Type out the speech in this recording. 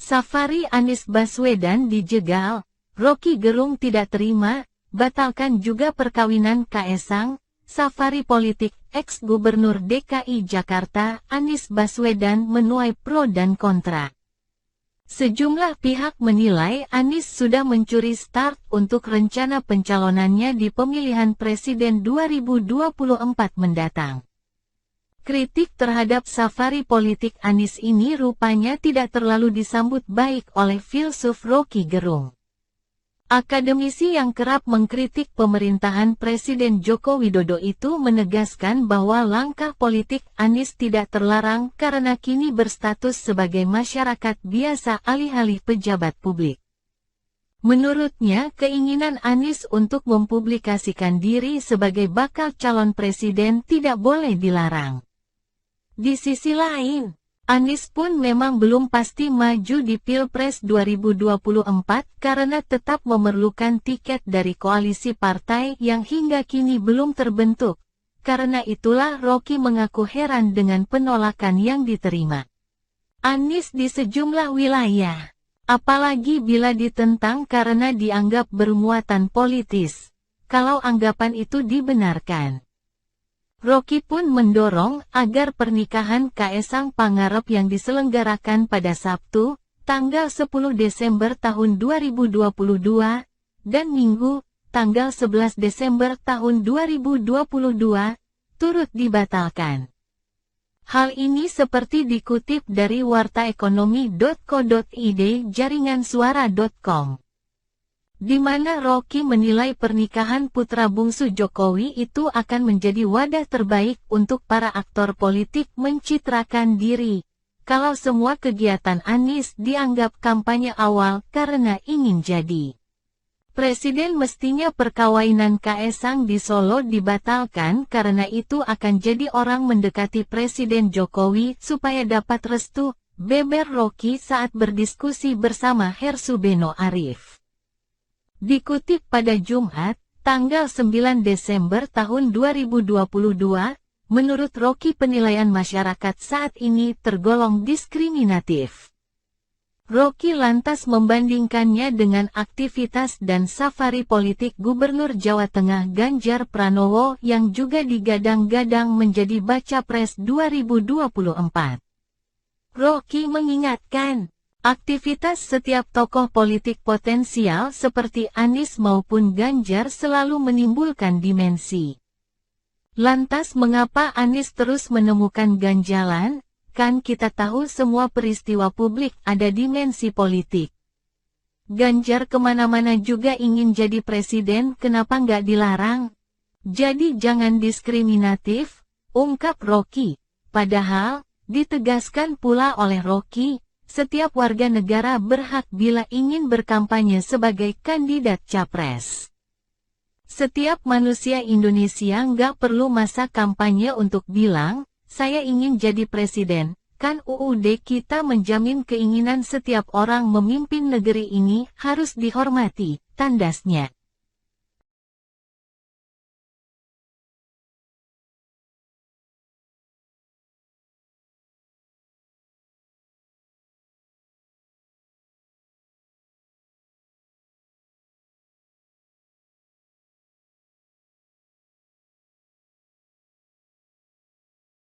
Safari Anies Baswedan dijegal, Roky Gerung tidak terima, batalkan juga perkawinan Kaesang. Safari politik ex-gubernur DKI Jakarta Anies Baswedan menuai pro dan kontra. Sejumlah pihak menilai Anies sudah mencuri start untuk rencana pencalonannya di pemilihan presiden 2024 mendatang. Kritik terhadap safari politik Anies ini rupanya tidak terlalu disambut baik oleh filsuf Roky Gerung. Akademisi yang kerap mengkritik pemerintahan Presiden Joko Widodo itu menegaskan bahwa langkah politik Anies tidak terlarang karena kini berstatus sebagai masyarakat biasa alih-alih pejabat publik. Menurutnya, keinginan Anies untuk mempublikasikan diri sebagai bakal calon presiden tidak boleh dilarang. Di sisi lain, Anies pun memang belum pasti maju di Pilpres 2024 karena tetap memerlukan tiket dari koalisi partai yang hingga kini belum terbentuk. Karena itulah Roky mengaku heran dengan penolakan yang diterima Anies di sejumlah wilayah. Apalagi bila ditentang karena dianggap bermuatan politis. Kalau anggapan itu dibenarkan, Roky pun mendorong agar pernikahan Kaesang Pangarep yang diselenggarakan pada Sabtu, tanggal 10 Desember tahun 2022, dan Minggu, tanggal 11 Desember tahun 2022, turut dibatalkan. Hal ini seperti dikutip dari wartaekonomi.co.id jaringansuara.com. Di mana Roky menilai pernikahan putra bungsu Jokowi itu akan menjadi wadah terbaik untuk para aktor politik mencitrakan diri, kalau semua kegiatan Anies dianggap kampanye awal karena ingin jadi presiden. Mestinya perkawinan Kaesang di Solo dibatalkan karena itu akan jadi orang mendekati Presiden Jokowi supaya dapat restu, beber Roky saat berdiskusi bersama Hersubeno Arif. Dikutip pada Jumat, tanggal 9 Desember tahun 2022, menurut Roky penilaian masyarakat saat ini tergolong diskriminatif. Roky lantas membandingkannya dengan aktivitas dan safari politik Gubernur Jawa Tengah Ganjar Pranowo yang juga digadang-gadang menjadi baca pres 2024. Roky mengingatkan, aktivitas setiap tokoh politik potensial seperti Anies maupun Ganjar selalu menimbulkan dimensi. Lantas mengapa Anies terus menemukan ganjalan? Kan kita tahu semua peristiwa publik ada dimensi politik. Ganjar kemana-mana juga ingin jadi presiden, kenapa nggak dilarang? Jadi jangan diskriminatif, ungkap Roky. Padahal, ditegaskan pula oleh Roky, setiap warga negara berhak bila ingin berkampanye sebagai kandidat capres. Setiap manusia Indonesia nggak perlu masa kampanye untuk bilang, saya ingin jadi presiden. Kan UUD kita menjamin keinginan setiap orang memimpin negeri ini harus dihormati, tandasnya.